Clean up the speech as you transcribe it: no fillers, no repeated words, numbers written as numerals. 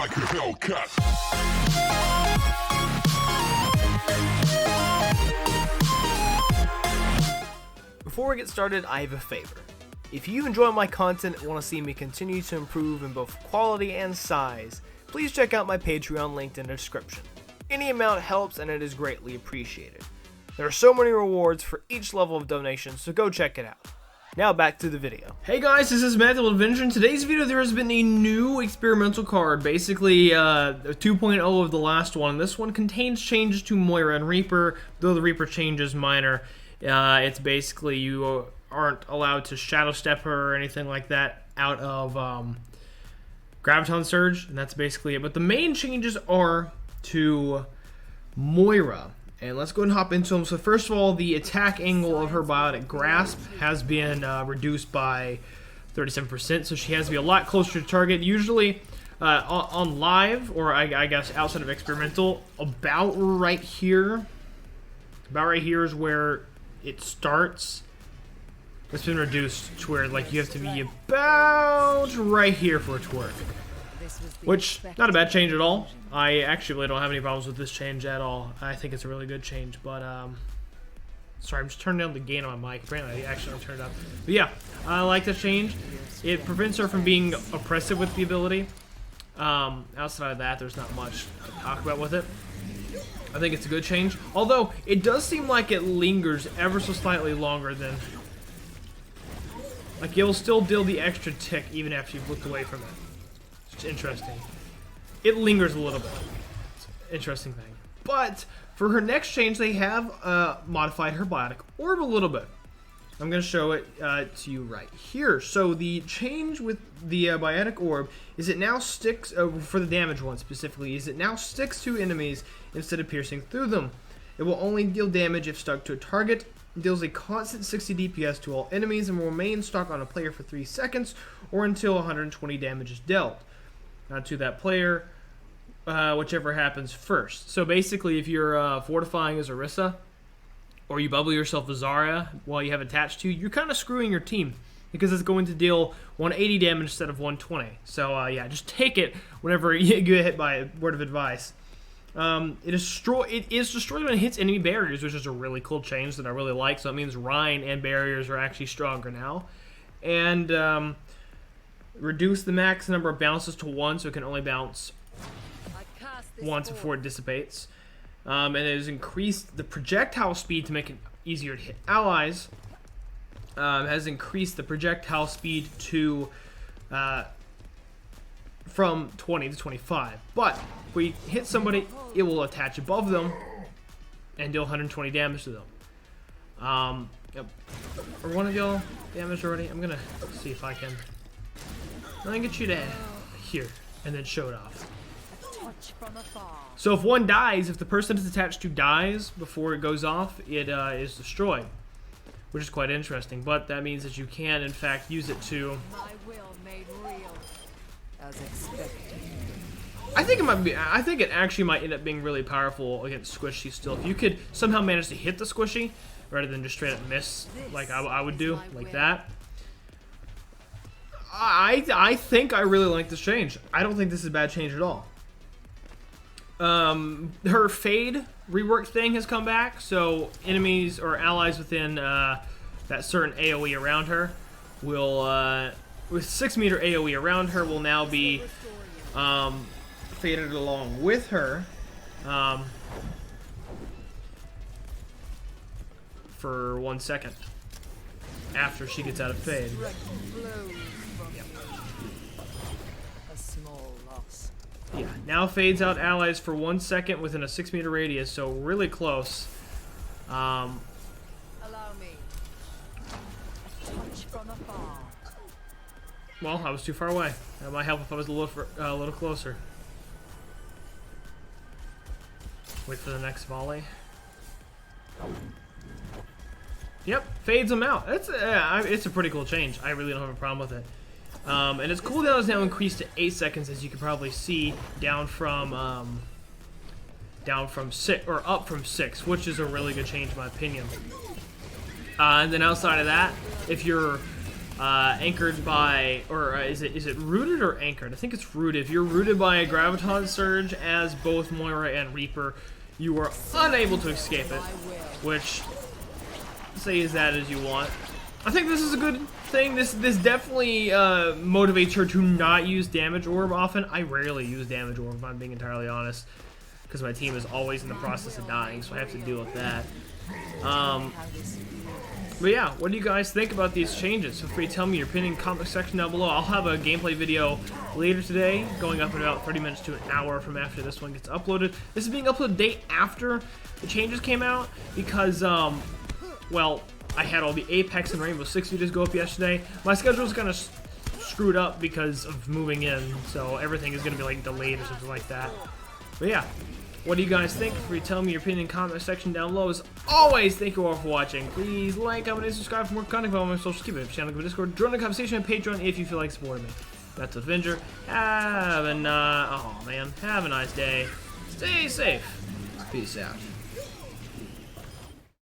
like a Hellcat. Before we get started, I have a favor. If you enjoy my content and want to see me continue to improve in both quality and size, please check out my Patreon linked in the description. Any amount helps and it is greatly appreciated. There are so many rewards for each level of donation, so go check it out. Now back to the video. Hey guys, this is EmeraldAvengerG. In today's video there has been a new experimental card, basically 2.0 of the last one. This one contains changes to Moira and Reaper, though the Reaper change is minor. It's basically you aren't allowed to Shadow Step her or anything like that out of Graviton Surge, and that's basically it. But the main changes are to Moira. And let's go ahead and hop into them. So first of all, the attack angle of her Biotic Grasp has been reduced by 37%, so she has to be a lot closer to target. Usually on live, or I guess outside of experimental, about right here is where it starts. It's been reduced to where like you have to be about right here for it to work. Which, not a bad change at all. I actually really don't have any problems with this change at all. I think it's a really good change, but, sorry, I'm just turning down the gain on my mic. Apparently, I actually don't turn it up. But yeah, I like this change. It prevents her from being oppressive with the ability. Outside of that, there's not much to talk about with it. I think it's a good change. Although, it does seem like it lingers ever so slightly longer than... Like, you'll still deal the extra tick even after you've looked away from it. It's interesting. It lingers a little bit. It's an interesting thing. But for her next change, they have modified her Biotic Orb a little bit. I'm going to show it to you right here. So the change with the Biotic Orb is it now sticks, for the damage one specifically, is it now sticks to enemies instead of piercing through them. It will only deal damage if stuck to a target. It deals a constant 60 DPS to all enemies and will remain stuck on a player for 3 seconds or until 120 damage is dealt. To that player, whichever happens first. So basically, if you're fortifying as Orisa, or you bubble yourself a Zarya while you have attached to, you're kind of screwing your team because it's going to deal 180 damage instead of 120. So yeah, just take it whenever you get hit by a word of advice. It is destroyed when it hits enemy barriers, which is a really cool change that I really like. So it means Rhine and barriers are actually stronger now. And reduce the max number of bounces to 1, so it can only bounce once before it dissipates. And it has increased the projectile speed to make it easier to hit allies. Has increased the projectile speed to from 20 to 25. But if we hit somebody, it will attach above them and deal 120 damage to them. Yep. Are one of y'all damaged already? I'm gonna see if I can. I can get you to here and then show it off. So if one dies, if the person it's attached to dies before it goes off, it is destroyed, which is quite interesting. But that means that you can, in fact, use it to. I think it might be. I think it actually might end up being really powerful against squishy still. If you could somehow manage to hit the squishy rather than just straight up miss, like I would do, like that. I think I really like this change. I don't think this is a bad change at all. Her Fade rework thing has come back, so enemies or allies within that certain AoE around her will, with 6 meter AoE around her, will now be faded along with her for 1 second after she gets out of Fade. Yeah, now fades out allies for 1 second within a 6 meter radius, so really close. Allow me. Touch from afar. Well, I was too far away. That might help if I was a little closer. Wait for the next volley. Yep, fades them out. It's a pretty cool change. I really don't have a problem with it. And its cooldown is now increased to 8 seconds, as you can probably see, down from 6 or up from 6, which is a really good change in my opinion. And then outside of that, if you're anchored by, or is it rooted or anchored? I think it's rooted. If you're rooted by a graviton surge as both Moira and Reaper, you are unable to escape it, which say as that as you want. I think this is a good thing. This definitely motivates her to not use damage orb often. I rarely use damage orb, if I'm being entirely honest, because my team is always in the process of dying, so I have to deal with that. But yeah, what do you guys think about these changes? Feel free to tell me your opinion in the comment section down below. I'll have a gameplay video later today, going up in about 30 minutes to an hour from after this one gets uploaded. This is being uploaded the day after the changes came out because, well, I had all the Apex and Rainbow Six videos go up yesterday. My schedule was kind of screwed up because of moving in, so everything is going to be like delayed or something like that. But yeah, what do you guys think? Feel free to tell me your opinion in the comment section down below. As always, thank you all for watching. Please like, comment, and subscribe for more content on my social media channel, Discord, join the conversation on Patreon if you feel like supporting me. That's Avenger. Have a nice day. Stay safe. Peace out.